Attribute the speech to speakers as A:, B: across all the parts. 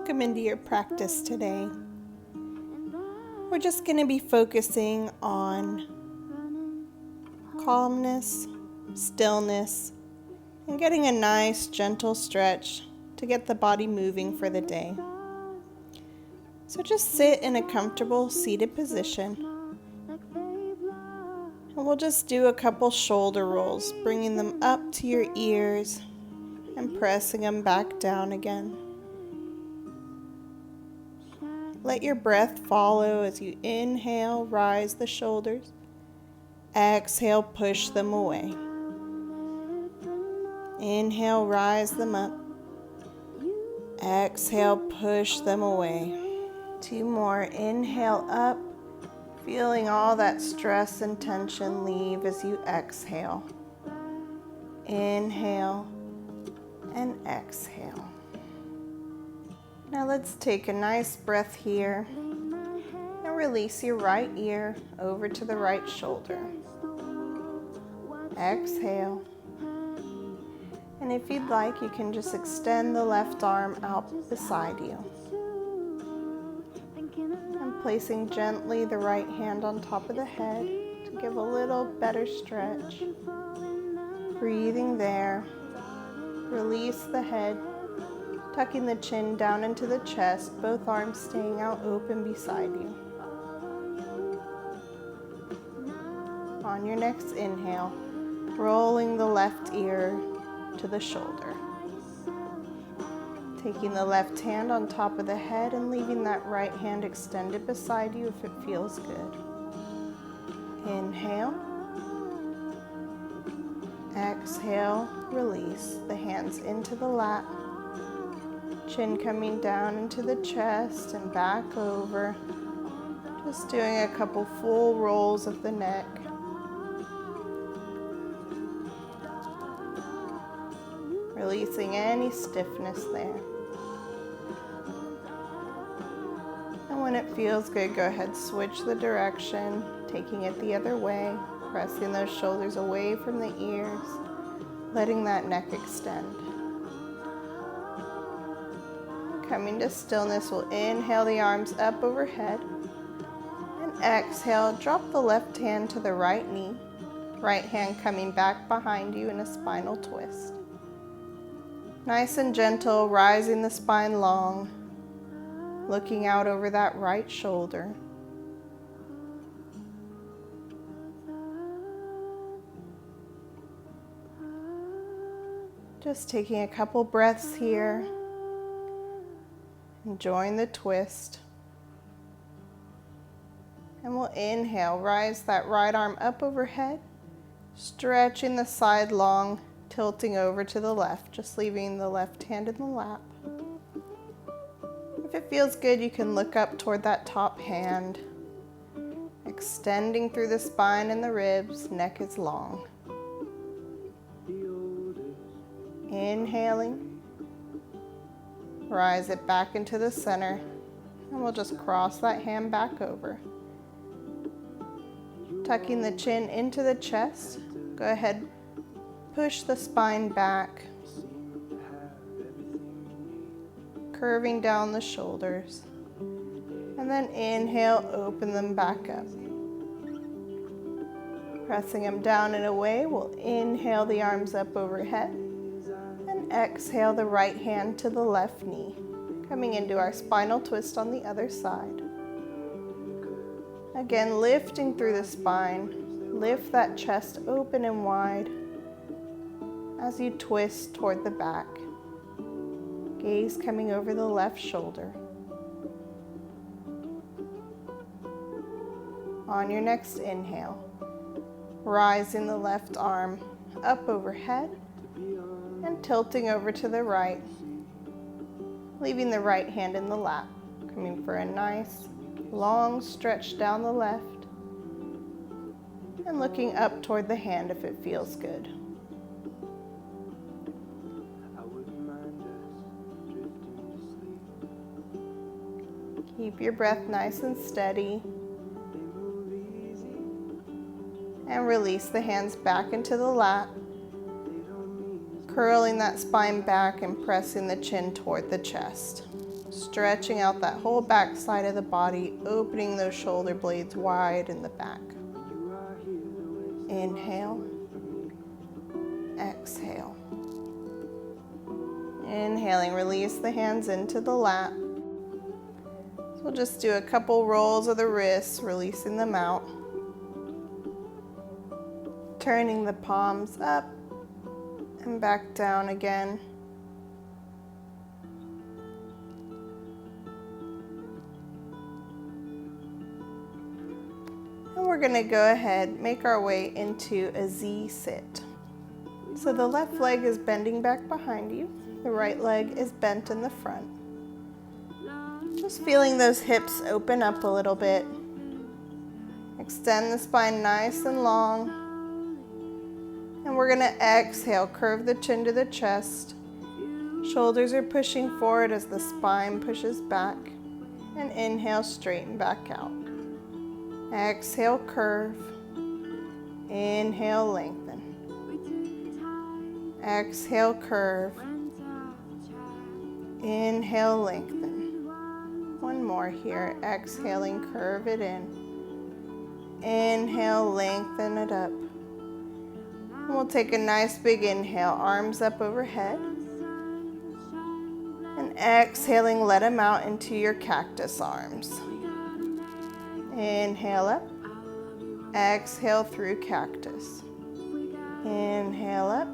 A: Welcome into your practice today. We're just going to be focusing on calmness, stillness, and getting a nice gentle stretch to get the body moving for the day. So just sit in a comfortable seated position, and we'll just do a couple shoulder rolls, bringing them up to your ears and pressing them back down again. Let your breath follow as you inhale, rise the shoulders. Exhale, push them away. Inhale, rise them up. Exhale, push them away. 2 more. Inhale up, feeling all that stress and tension leave as you exhale. Inhale and exhale. Now let's take a nice breath here and release your right ear over to the right shoulder. Exhale. And if you'd like, you can just extend the left arm out beside you. And placing gently the right hand on top of the head to give a little better stretch. Breathing there. Release the head. Tucking the chin down into the chest, both arms staying out open beside you. On your next inhale, rolling the left ear to the shoulder. Taking the left hand on top of the head and leaving that right hand extended beside you if it feels good. Inhale. Exhale, release the hands into the lap. Chin coming down into the chest and back over. Just doing a couple full rolls of the neck. Releasing any stiffness there. And when it feels good, go ahead, switch the direction, taking it the other way, pressing those shoulders away from the ears, letting that neck extend. Coming to stillness, we'll inhale the arms up overhead and exhale, drop the left hand to the right knee, right hand coming back behind you in a spinal twist. Nice and gentle, rising the spine long, looking out over that right shoulder. Just taking a couple breaths here. Enjoying the twist. And we'll inhale, rise that right arm up overhead, stretching the side long, tilting over to the left, just leaving the left hand in the lap. If it feels good, you can look up toward that top hand, extending through the spine and the ribs, neck is long. Inhaling. Rise it back into the center, and we'll just cross that hand back over. Tucking the chin into the chest, go ahead, push the spine back, curving down the shoulders, and then inhale, open them back up. Pressing them down and away, we'll inhale the arms up overhead. Exhale the right hand to the left knee, coming into our spinal twist on the other side. Again, lifting through the spine, lift that chest open and wide as you twist toward the back. Gaze coming over the left shoulder. On your next inhale, rising the left arm up overhead, and tilting over to the right, leaving the right hand in the lap, coming for a nice long stretch down the left, and looking up toward the hand if it feels good. Keep your breath nice and steady, and release the hands back into the lap, curling that spine back and pressing the chin toward the chest. stretching out that whole back side of the body, opening those shoulder blades wide in the back. Inhale, exhale. Inhaling, release the hands into the lap. So we'll just do a couple rolls of the wrists, releasing them out. Turning the palms up and back down again. And we're going to go ahead, make our way into a Z sit. So the left leg is bending back behind you. The right leg is bent in the front. Just feeling those hips open up a little bit. Extend the spine nice and long. And we're going to exhale, curve the chin to the chest. Shoulders are pushing forward as the spine pushes back. And inhale, straighten back out. Exhale, curve. Inhale, lengthen. Exhale, curve. Inhale, lengthen. One more here. Exhaling, curve it in. Inhale, lengthen it up. And we'll take a nice big inhale, arms up overhead. And exhaling, let them out into your cactus arms. Inhale up. Exhale through cactus. Inhale up.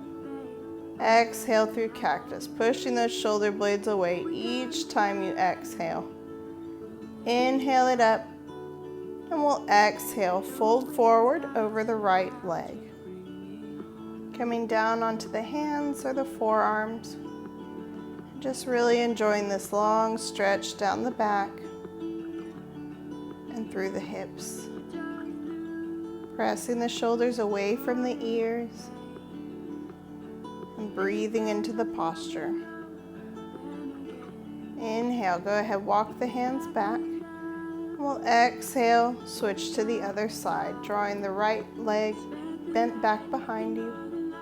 A: Exhale through cactus, pushing those shoulder blades away each time you exhale. Inhale it up, and we'll exhale, fold forward over the right leg. Coming down onto the hands or the forearms. Just really enjoying this long stretch down the back and through the hips. Pressing the shoulders away from the ears. And breathing into the posture. Inhale, go ahead, walk the hands back. We'll exhale, switch to the other side, drawing the right leg bent back behind you,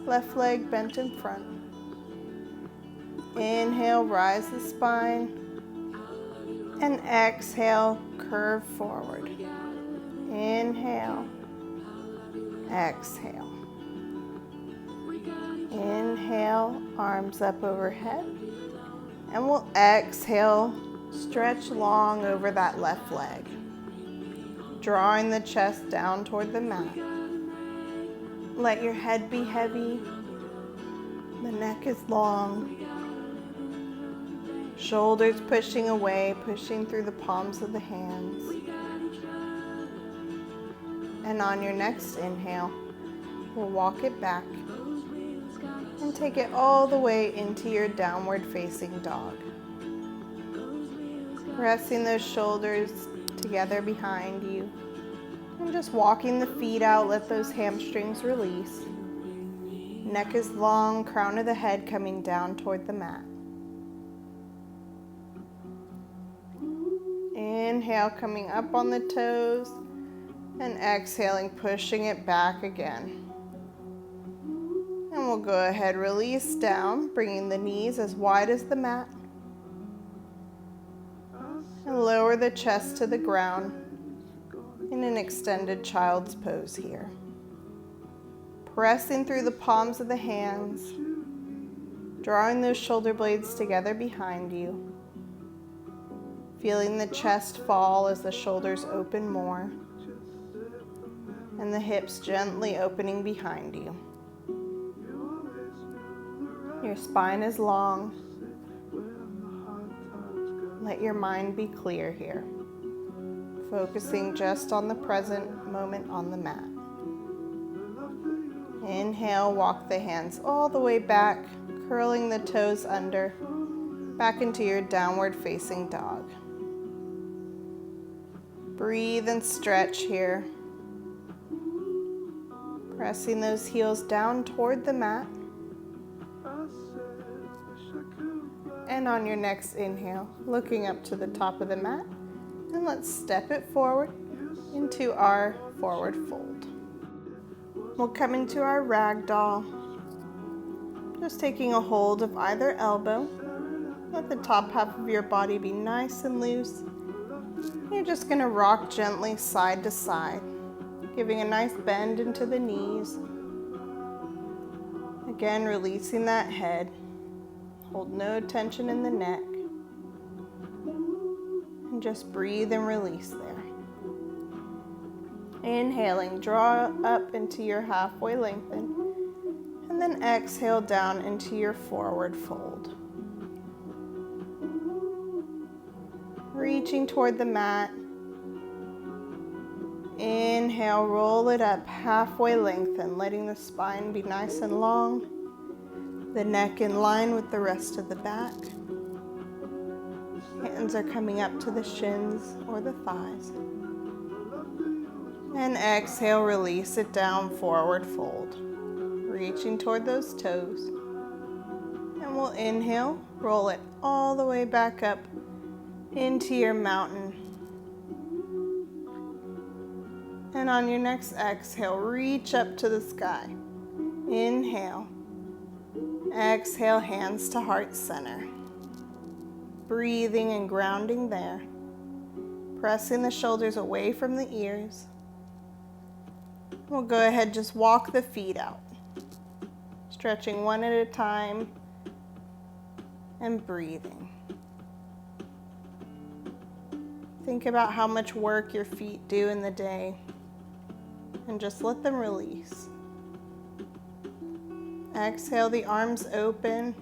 A: left leg bent in front. Inhale, rise the spine, and exhale, curve forward. Inhale, exhale. Inhale, arms up overhead, and we'll exhale, stretch long over that left leg, drawing the chest down toward the mat. Let your head be heavy, the neck is long, shoulders pushing away, pushing through the palms of the hands. And on your next inhale, we'll walk it back. And take it all the way into your downward facing dog. Pressing those shoulders together behind you. And just walking the feet out, let those hamstrings release. Neck is long, crown of the head coming down toward the mat. Inhale, coming up on the toes. And exhaling, pushing it back again. And we'll go ahead, release down, bringing the knees as wide as the mat. And lower the chest to the ground in an extended child's pose here. Pressing through the palms of the hands, drawing those shoulder blades together behind you. Feeling the chest fall as the shoulders open more. And the hips gently opening behind you. Your spine is long. Let your mind be clear here, focusing just on the present moment on the mat. Inhale, walk the hands all the way back, curling the toes under, back into your downward facing dog. Breathe and stretch here. Pressing those heels down toward the mat. And on your next inhale, looking up to the top of the mat, and let's step it forward into our forward fold. We'll come into our ragdoll, just taking a hold of either elbow, Let the top half of your body be nice and loose. You're just going to rock gently side to side, giving a nice bend into the knees. Again, releasing that head. Hold no tension in the neck. And just breathe and release there. Inhaling, draw up into your halfway lengthen. And then exhale down into your forward fold. Reaching toward the mat. Inhale, roll it up, halfway lengthen, letting the spine be nice and long. The neck in line with the rest of the back. Hands are coming up to the shins or the thighs. And exhale, release it down, forward fold. Reaching toward those toes. And we'll inhale, roll it all the way back up into your mountain. And on your next exhale, reach up to the sky. Inhale. Exhale, hands to heart center. Breathing and grounding there. Pressing the shoulders away from the ears. We'll go ahead, just walk the feet out. Stretching one at a time and breathing. Think about how much work your feet do in the day and just let them release. Exhale, the arms open.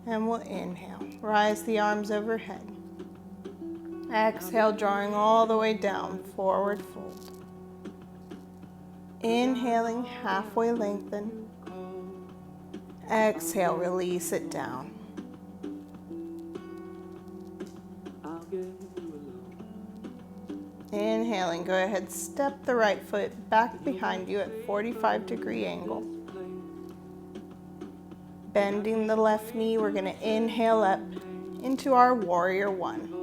A: And we'll inhale. Rise the arms overhead. Exhale, drawing all the way down, forward fold. Inhaling, halfway lengthen. Exhale, release it down. Inhaling, go ahead, step the right foot back behind you at 45-degree angle. Bending the left knee, we're going to inhale up into our warrior one.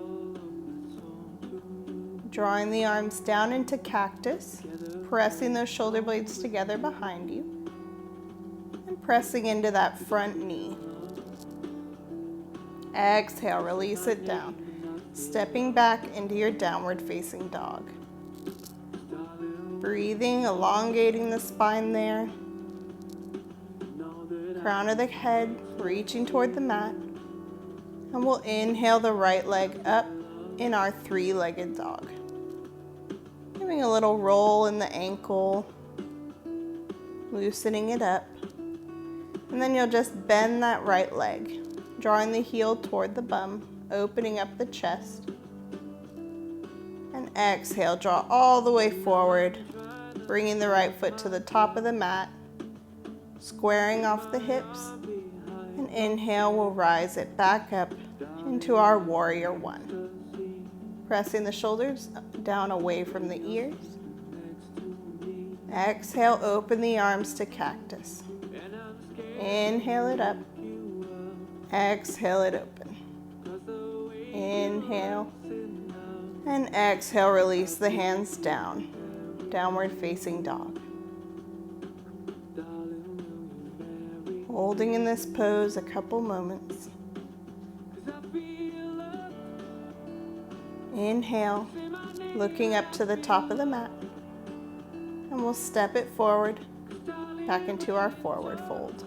A: Drawing the arms down into cactus, pressing those shoulder blades together behind you, and pressing into that front knee. Exhale, release it down. Stepping back into your downward facing dog. Breathing, elongating the spine there. Crown of the head, reaching toward the mat. And we'll inhale the right leg up in our three-legged dog. Giving a little roll in the ankle, loosening it up. And then you'll just bend that right leg, drawing the heel toward the bum, opening up the chest. And exhale, draw all the way forward, bringing the right foot to the top of the mat, squaring off the hips. And inhale, we'll rise it back up into our warrior one. Pressing the shoulders down away from the ears. Exhale, open the arms to cactus. Inhale it up. Exhale it open. Inhale. And exhale, release the hands down. Downward facing dog. Holding in this pose a couple moments. Inhale, looking up to the top of the mat. And we'll step it forward, back into our forward fold.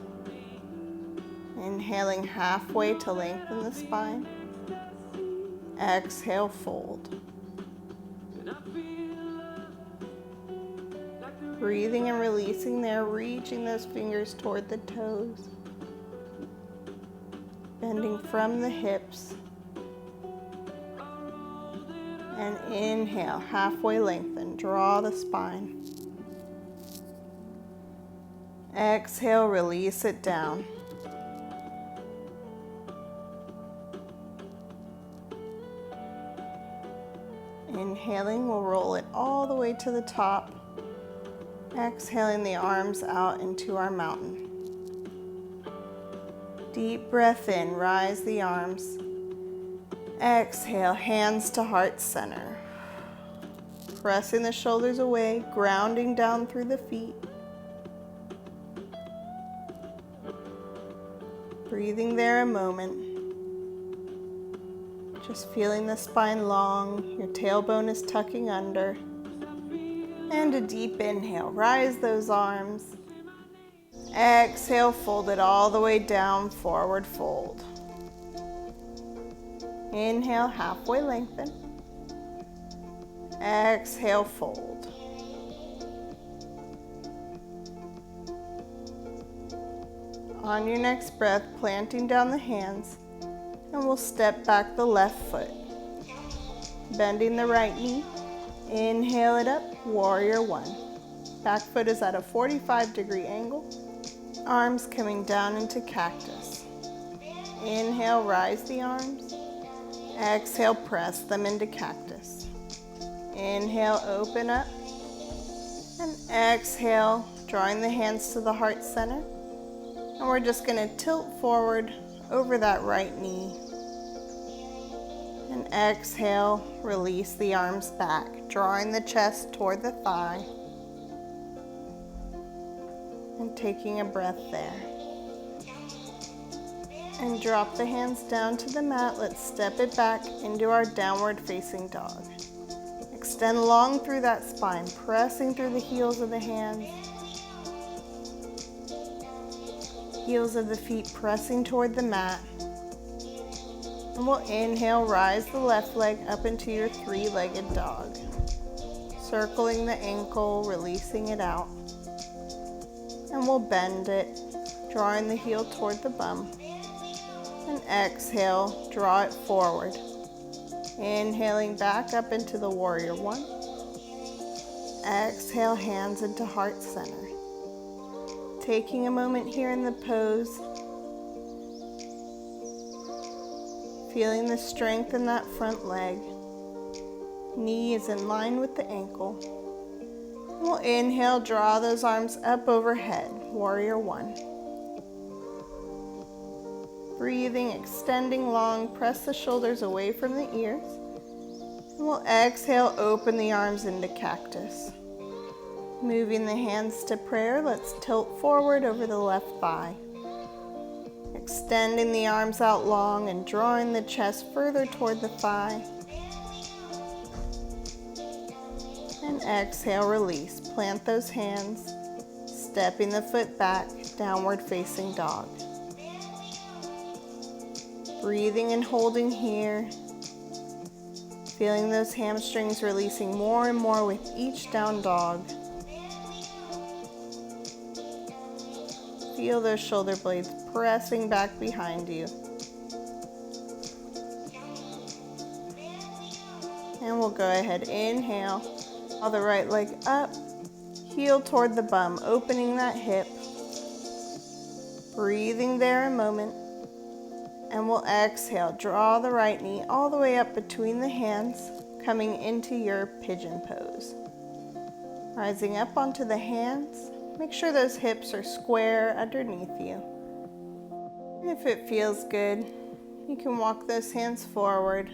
A: Inhaling halfway to lengthen the spine. Exhale, fold. Breathing and releasing there, reaching those fingers toward the toes. Bending from the hips. And inhale, halfway lengthen, draw the spine. Exhale, release it down. Inhaling, we'll roll it all the way to the top. Exhaling the arms out into our mountain. Deep breath in, rise the arms. Exhale, hands to heart center. Pressing the shoulders away, grounding down through the feet. Breathing there a moment. Just feeling the spine long, your tailbone is tucking under. And a deep inhale, rise those arms. Exhale, fold it all the way down, forward fold. Inhale, halfway lengthen. Exhale, fold. On your next breath, planting down the hands, and we'll step back the left foot. Bending the right knee, inhale it up, warrior one. Back foot is at a 45-degree angle. Arms coming down into cactus. Inhale, rise the arms. Exhale, press them into cactus. Inhale, open up. And exhale, drawing the hands to the heart center. And we're just going to tilt forward over that right knee. And exhale, release the arms back, drawing the chest toward the thigh. And taking a breath there. And drop the hands down to the mat. Let's step it back into our downward facing dog. Extend long through that spine, pressing through the heels of the hands. Heels of the feet pressing toward the mat. And we'll inhale, rise the left leg up into your three-legged dog. Circling the ankle, releasing it out. And we'll bend it, drawing the heel toward the bum. And exhale, draw it forward. Inhaling back up into the warrior one. Exhale, hands into heart center. Taking a moment here in the pose. Feeling the strength in that front leg. Knee is in line with the ankle. We'll inhale, draw those arms up overhead, warrior one. Breathing, extending long, press the shoulders away from the ears. And we'll exhale, open the arms into cactus. Moving the hands to prayer, let's tilt forward over the left thigh. Extending the arms out long and drawing the chest further toward the thigh. And exhale, release. Plant those hands, stepping the foot back, downward facing dog. Breathing and holding here. Feeling those hamstrings releasing more and more with each down dog. Feel those shoulder blades pressing back behind you. And we'll go ahead, inhale, draw the right leg up, heel toward the bum, opening that hip. Breathing there a moment. And we'll exhale, draw the right knee all the way up between the hands, coming into your pigeon pose. Rising up onto the hands. Make sure those hips are square underneath you. And if it feels good, you can walk those hands forward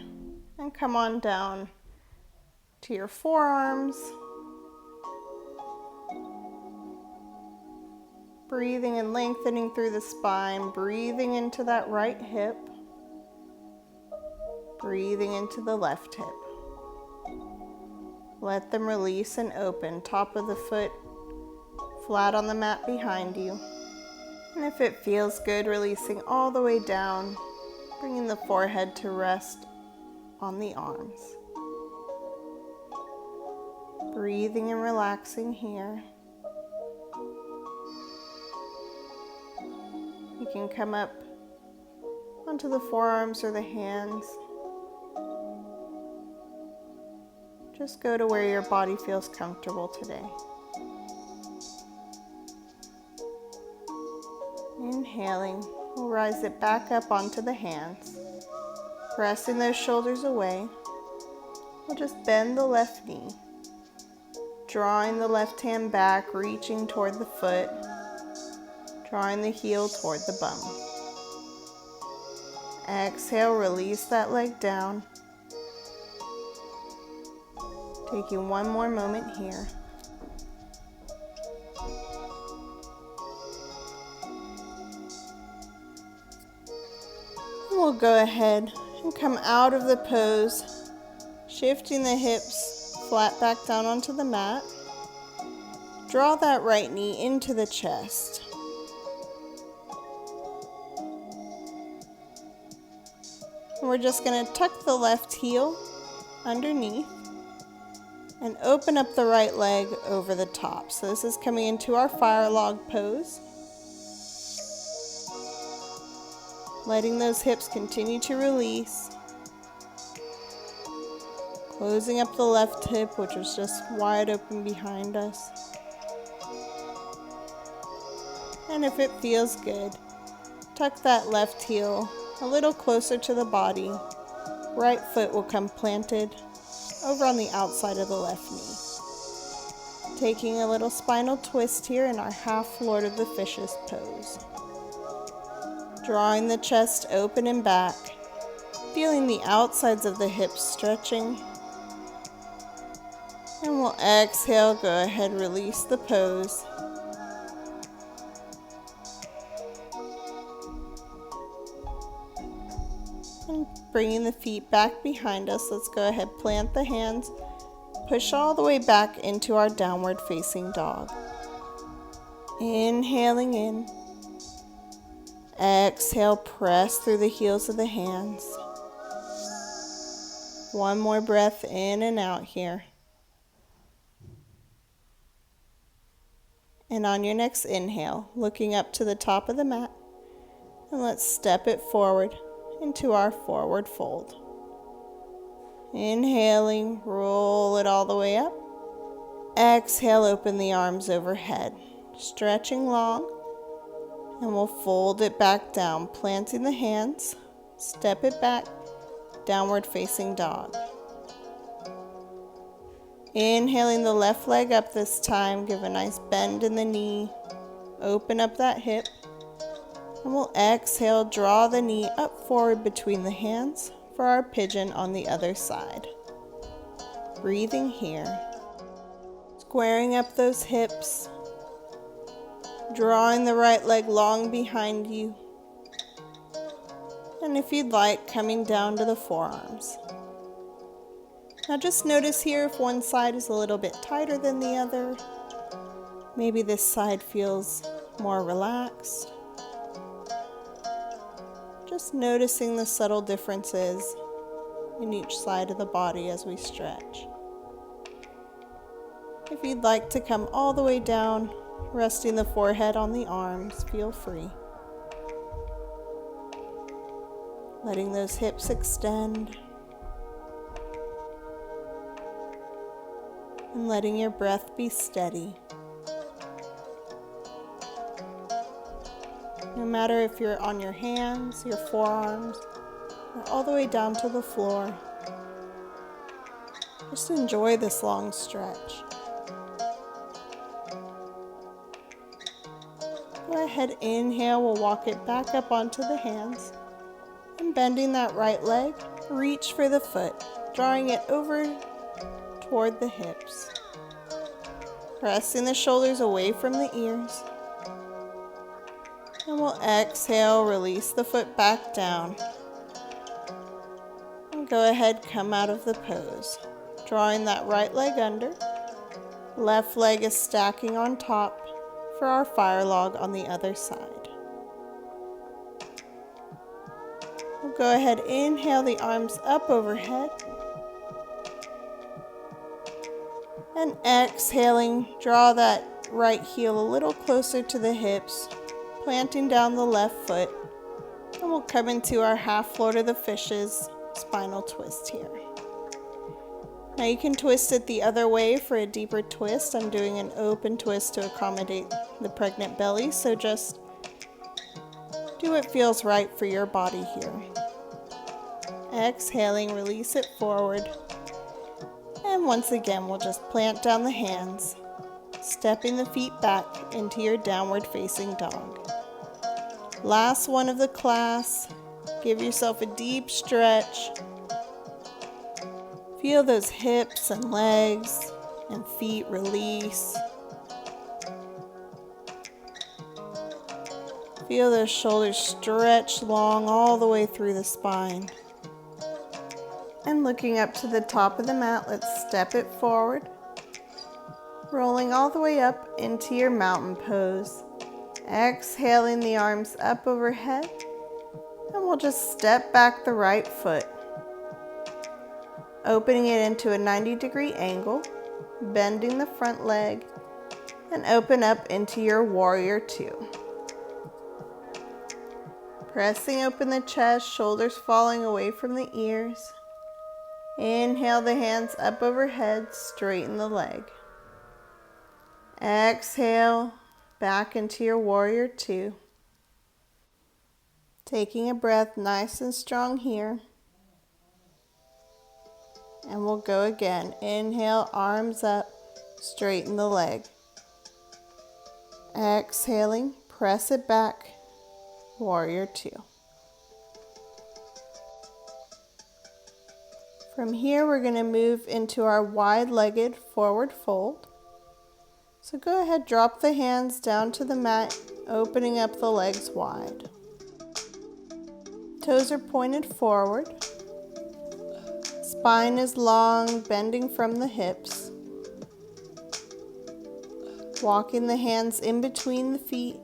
A: and come on down to your forearms. Breathing and lengthening through the spine, breathing into that right hip, breathing into the left hip. Let them release and open, top of the foot flat on the mat behind you. And if it feels good, releasing all the way down, bringing the forehead to rest on the arms. Breathing and relaxing here. You can come up onto the forearms or the hands. Just go to where your body feels comfortable today. Inhaling, we'll rise it back up onto the hands. Pressing those shoulders away, we'll just bend the left knee. Drawing the left hand back, reaching toward the foot. Drawing the heel toward the bum. Exhale, release that leg down. Taking one more moment here. we'll go ahead and come out of the pose, shifting the hips flat back down onto the mat. Draw that right knee into the chest. And we're just going to tuck the left heel underneath and open up the right leg over the top. So this is coming into our fire log pose. Letting those hips continue to release. Closing up the left hip, which was just wide open behind us. And if it feels good, tuck that left heel a little closer to the body. Right foot will come planted over on the outside of the left knee. Taking a little spinal twist here in our half Lord of the Fishes pose. Drawing the chest open and back, feeling the outsides of the hips stretching. And we'll exhale, go ahead, release the pose. And bringing the feet back behind us, let's go ahead, plant the hands, push all the way back into our downward facing dog. Inhaling in. Exhale, press through the heels of the hands. One more breath in and out here. And on your next inhale, looking up to the top of the mat, and let's step it forward into our forward fold. Inhaling, roll it all the way up. Exhale, open the arms overhead, stretching long. And we'll fold it back down, planting the hands, step it back, downward facing dog. Inhaling the left leg up this time, give a nice bend in the knee, open up that hip, and we'll exhale, draw the knee up forward between the hands for our pigeon on the other side. Breathing here, squaring up those hips, drawing the right leg long behind you. And if you'd like, coming down to the forearms. Now just notice here if one side is a little bit tighter than the other. Maybe this side feels more relaxed. Just noticing the subtle differences in each side of the body as we stretch. If you'd like to come all the way down, resting the forehead on the arms, feel free. Letting those hips extend. And letting your breath be steady. No matter if you're on your hands, your forearms, or all the way down to the floor, just enjoy this long stretch. Go ahead, inhale, we'll walk it back up onto the hands. And bending that right leg, reach for the foot, drawing it over toward the hips. Pressing the shoulders away from the ears. And we'll exhale, release the foot back down. And go ahead, come out of the pose. Drawing that right leg under. Left leg is stacking on top for our fire log on the other side. We'll go ahead, inhale the arms up overhead. And exhaling, draw that right heel a little closer to the hips, planting down the left foot. And we'll come into our half Lord of the Fishes spinal twist here. Now you can twist it the other way for a deeper twist. I'm doing an open twist to accommodate the pregnant belly, so just do what feels right for your body here. Exhaling, release it forward. And once again, we'll just plant down the hands, stepping the feet back into your downward facing dog. Last one of the class. Give yourself a deep stretch. Feel those hips and legs and feet release. Feel those shoulders stretch long all the way through the spine. And looking up to the top of the mat, let's step it forward, rolling all the way up into your mountain pose. Exhaling the arms up overhead, and we'll just step back the right foot, opening it into a 90-degree angle, bending the front leg, and open up into your warrior two. Pressing open the chest, shoulders falling away from the ears. Inhale the hands up overhead, straighten the leg. Exhale, back into your warrior two. Taking a breath nice and strong here. And we'll go again. Inhale, arms up, straighten the leg. Exhaling, press it back, warrior two. From here, we're going to move into our wide-legged forward fold. So go ahead, drop the hands down to the mat, opening up the legs wide. Toes are pointed forward. Spine is long, bending from the hips. Walking the hands in between the feet,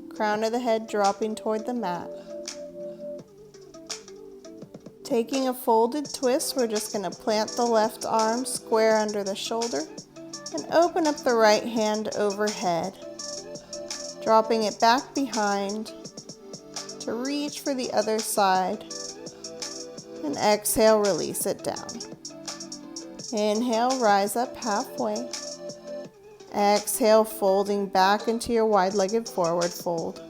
A: crown of the head dropping toward the mat. Taking a folded twist, we're just going to plant the left arm square under the shoulder and open up the right hand overhead, dropping it back behind to reach for the other side, and exhale, release it down. Inhale, rise up halfway. Exhale, folding back into your wide-legged forward fold.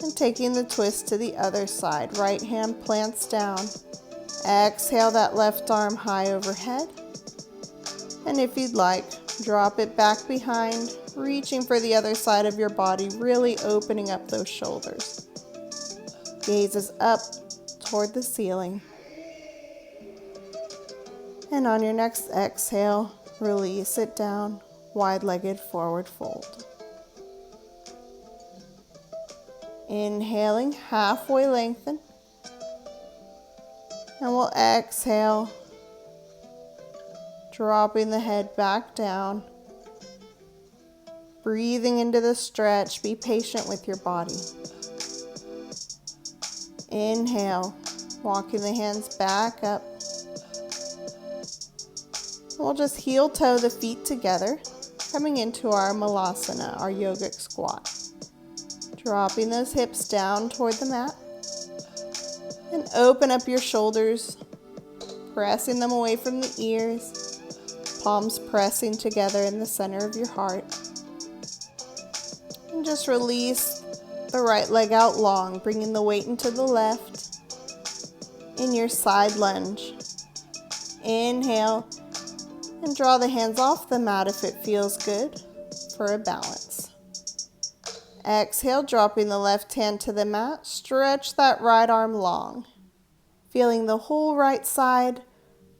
A: And taking the twist to the other side. Right hand plants down. Exhale that left arm high overhead. And if you'd like, drop it back behind, reaching for the other side of your body, really opening up those shoulders. Gazes up toward the ceiling. And on your next exhale, release it down, wide-legged forward fold. Inhaling, halfway lengthen. And we'll exhale, dropping the head back down. Breathing into the stretch, be patient with your body. Inhale, walking the hands back up. We'll just heel toe the feet together, coming into our Malasana, our yogic squat. Dropping those hips down toward the mat. And open up your shoulders, pressing them away from the ears. Palms pressing together in the center of your heart. And just release the right leg out long, bringing the weight into the left. In your side lunge. Inhale. And draw the hands off the mat if it feels good for a balance. Exhale, dropping the left hand to the mat. Stretch that right arm long. Feeling the whole right side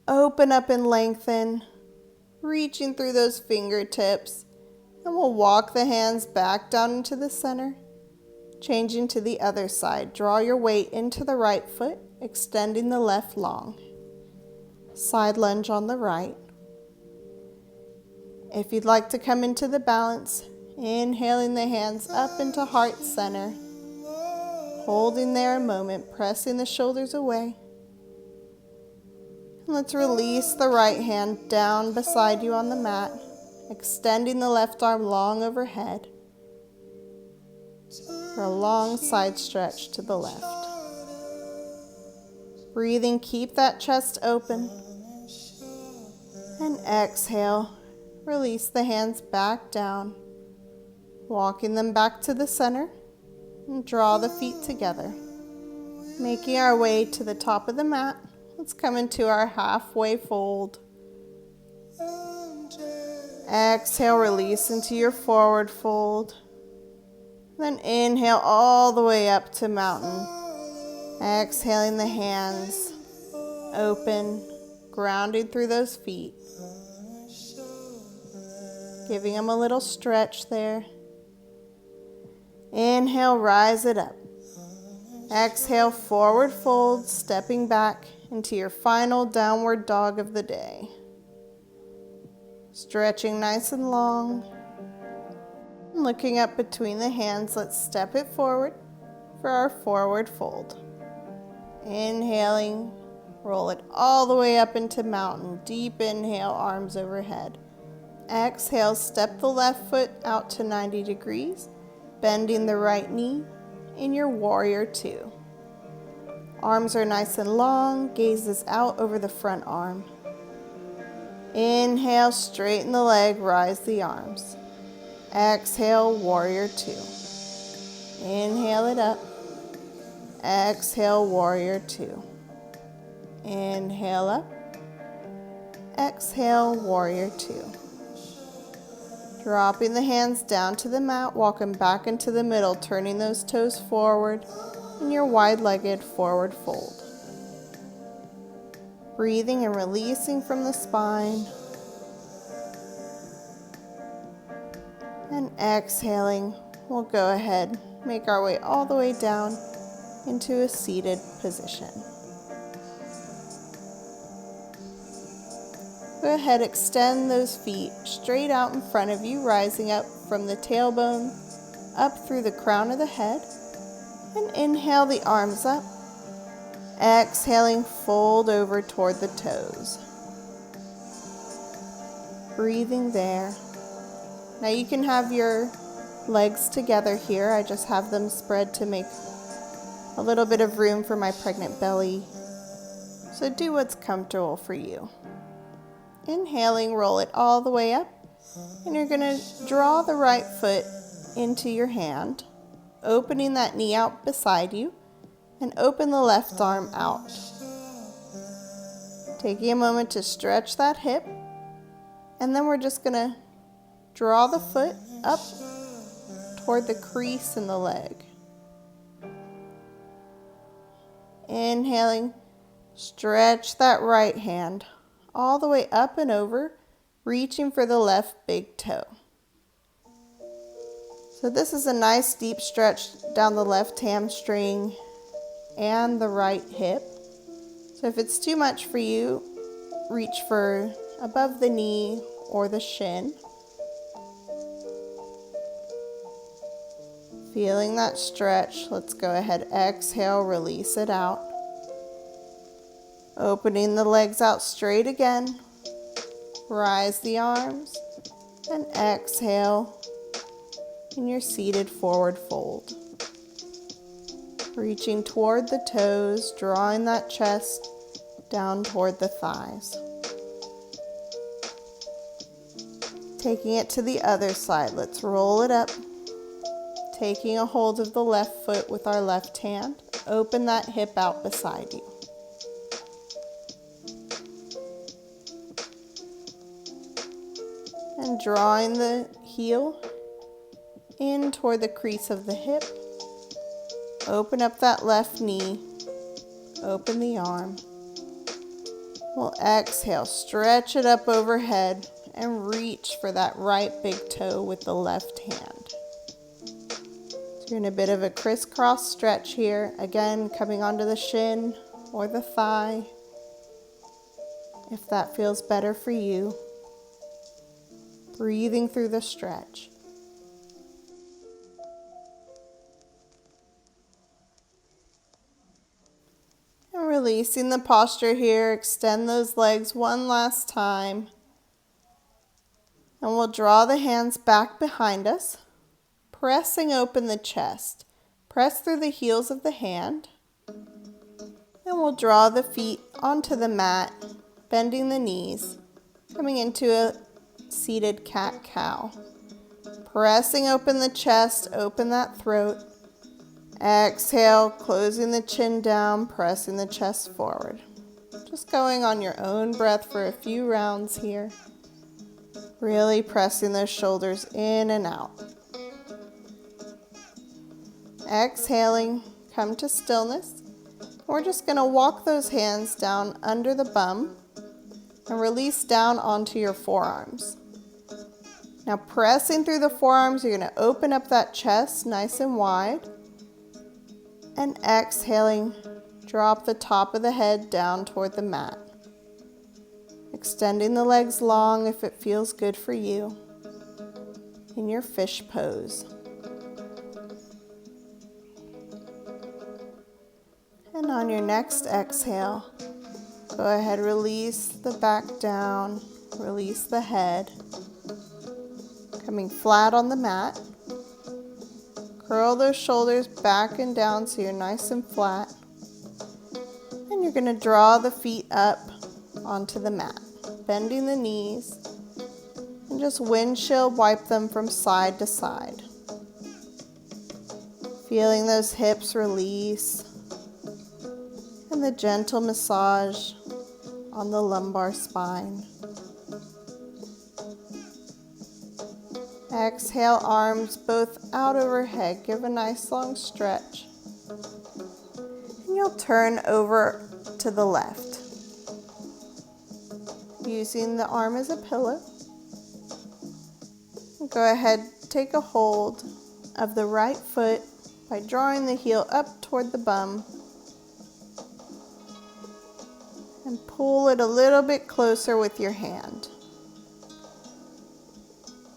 A: open up and lengthen. Reaching through those fingertips. And we'll walk the hands back down into the center. Changing to the other side. Draw your weight into the right foot, extending the left long. Side lunge on the right. If you'd like to come into the balance, inhaling the hands up into heart center. Holding there a moment, pressing the shoulders away. And let's release the right hand down beside you on the mat, extending the left arm long overhead for a long side stretch to the left. Breathing, keep that chest open. And exhale. Release the hands back down, walking them back to the center, and draw the feet together. Making our way to the top of the mat, let's come into our halfway fold. Exhale, release into your forward fold. Then inhale all the way up to mountain. Exhaling the hands open, grounding through those feet. Giving them a little stretch there. Inhale, rise it up. Exhale, forward fold, stepping back into your final downward dog of the day. Stretching nice and long. Looking up between the hands, let's step it forward for our forward fold. Inhaling, roll it all the way up into mountain. Deep inhale, arms overhead. Exhale, step the left foot out to 90 degrees, bending the right knee in your warrior two. Arms are nice and long, gaze is out over the front arm. Inhale, straighten the leg, rise the arms. Exhale, warrior two. Inhale it up. Exhale, warrior two. Inhale up. Exhale, warrior two. Dropping the hands down to the mat, walking back into the middle, turning those toes forward in your wide-legged forward fold. Breathing and releasing from the spine. And exhaling, we'll go ahead, make our way all the way down into a seated position. Go ahead, extend those feet straight out in front of you, rising up from the tailbone, up through the crown of the head. And inhale the arms up. Exhaling, fold over toward the toes. Breathing there. Now you can have your legs together here. I just have them spread to make a little bit of room for my pregnant belly. So do what's comfortable for you. Inhaling, roll it all the way up, and you're going to draw the right foot into your hand, opening that knee out beside you, and open the left arm out. Taking a moment to stretch that hip, and then we're just going to draw the foot up toward the crease in the leg. Inhaling, stretch that right hand all the way up and over, reaching for the left big toe. So this is a nice deep stretch down the left hamstring and the right hip. So if it's too much for you, reach for above the knee or the shin. Feeling that stretch, let's go ahead, exhale, release it out. Opening the legs out straight again. Rise the arms and exhale in your seated forward fold. Reaching toward the toes, drawing that chest down toward the thighs. Taking it to the other side, let's roll it up. Taking a hold of the left foot with our left hand, open that hip out beside you. And drawing the heel in toward the crease of the hip. Open up that left knee. Open the arm. We'll exhale, stretch it up overhead and reach for that right big toe with the left hand. So you're in a bit of a crisscross stretch here. Again, coming onto the shin or the thigh, if that feels better for you. Breathing through the stretch. And releasing the posture here, extend those legs one last time. And we'll draw the hands back behind us, pressing open the chest. Press through the heels of the hand. And we'll draw the feet onto the mat, bending the knees, coming into a seated cat-cow. Pressing open the chest, open that throat. Exhale, closing the chin down, pressing the chest forward. Just going on your own breath for a few rounds here. Really pressing those shoulders in and out. Exhaling, come to stillness. We're just going to walk those hands down under the bum and release down onto your forearms. Now pressing through the forearms, you're going to open up that chest nice and wide. And exhaling, drop the top of the head down toward the mat. Extending the legs long if it feels good for you in your fish pose. And on your next exhale, go ahead, release the back down, release the head. Coming flat on the mat. Curl those shoulders back and down so you're nice and flat. And you're going to draw the feet up onto the mat, bending the knees, and just windshield wipe them from side to side. Feeling those hips release, and the gentle massage on the lumbar spine. Exhale, arms both out overhead. Give a nice long stretch. And you'll turn over to the left, using the arm as a pillow. Go ahead, take a hold of the right foot by drawing the heel up toward the bum. And pull it a little bit closer with your hand.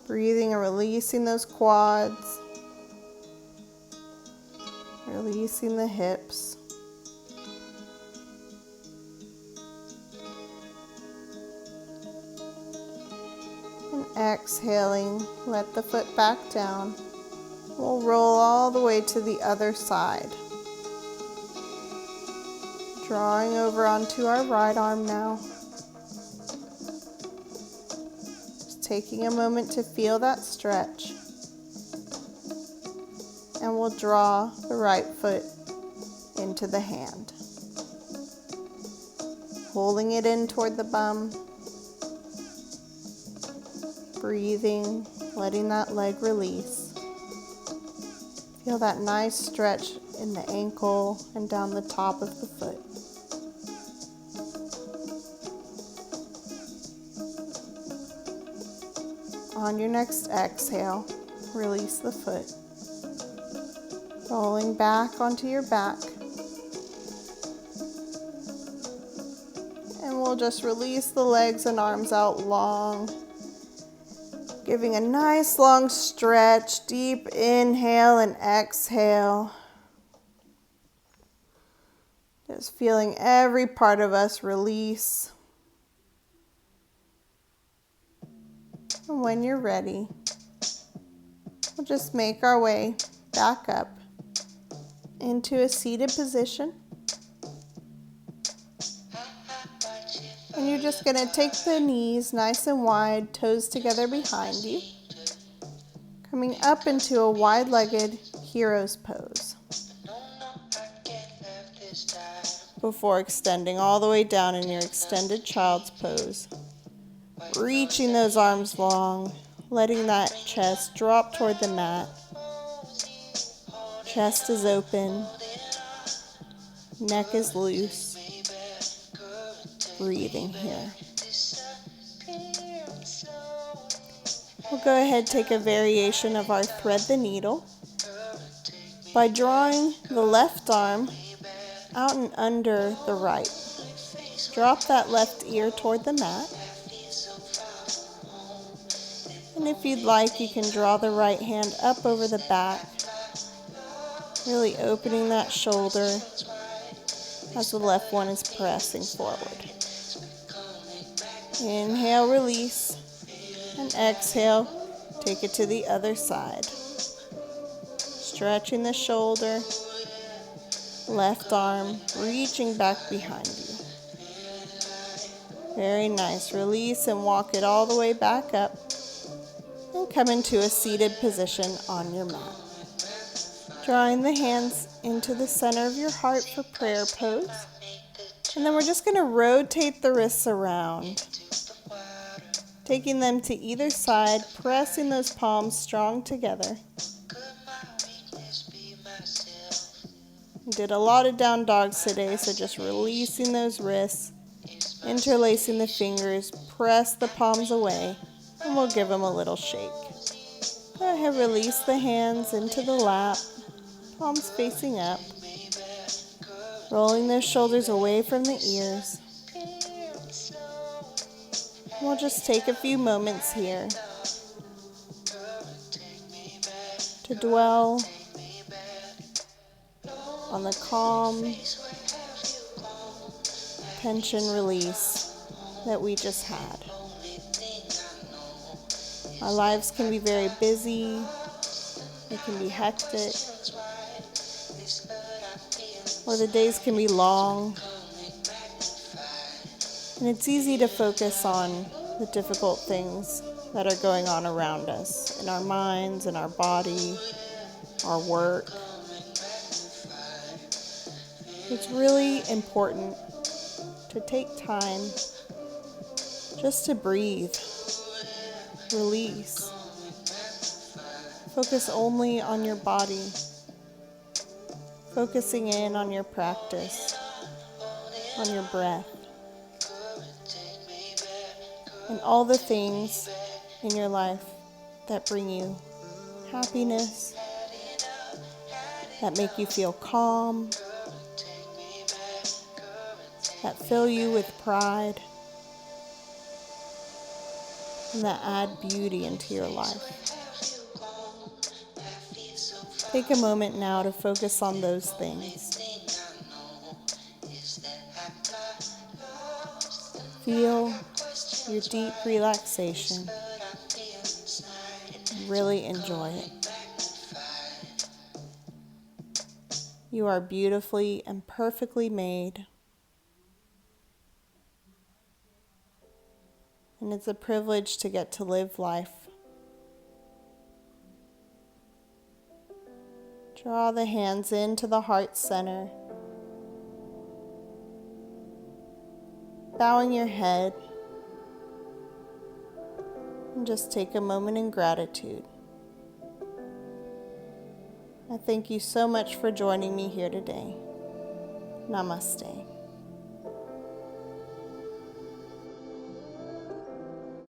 A: Breathing and releasing those quads. Releasing the hips. And exhaling, let the foot back down. We'll roll all the way to the other side. Drawing over onto our right arm now. Just taking a moment to feel that stretch. And we'll draw the right foot into the hand. Holding it in toward the bum. Breathing, letting that leg release. Feel that nice stretch in the ankle and down the top of the foot. On your next exhale, release the foot. Rolling back onto your back. And we'll just release the legs and arms out long. Giving a nice long stretch, deep inhale and exhale. Just feeling every part of us release. And when you're ready, we'll just make our way back up into a seated position. And you're just going to take the knees nice and wide, toes together behind you. Coming up into a wide-legged hero's pose. Before extending all the way down in your extended child's pose. Reaching those arms long, letting that chest drop toward the mat. Chest is open. Neck is loose. Breathing here. We'll go ahead, take a variation of our thread the needle by drawing the left arm out and under the right. Drop that left ear toward the mat. And if you'd like, you can draw the right hand up over the back, really opening that shoulder as the left one is pressing forward. Inhale, release, and exhale, take it to the other side. Stretching the shoulder, left arm reaching back behind you. Very nice. Release and walk it all the way back up and come into a seated position on your mat. Drawing the hands into the center of your heart for prayer pose. And then we're just going to rotate the wrists around. Taking them to either side, pressing those palms strong together. Did a lot of down dogs today, so just releasing those wrists, interlacing the fingers, press the palms away, And we'll give them a little shake. Go ahead, release the hands into the lap, palms facing up, rolling those shoulders away from the ears. We'll just take a few moments here to dwell on the calm tension release that we just had. Our lives can be very busy, they can be hectic, or the days can be long, and it's easy to focus on the difficult things that are going on around us, in our minds, in our body, our work. It's really important to take time just to breathe, release. Focus only on your body, focusing in on your practice, on your breath, and all the things in your life that bring you happiness, that make you feel calm, that fill you with pride, and that add beauty into your life. Take a moment now to focus on those things. Feel your deep relaxation. Really enjoy it. You are beautifully and perfectly made. And it's a privilege to get to live life. Draw the hands into the heart center. Bowing your head. And just take a moment in gratitude. I thank you so much for joining me here today. Namaste.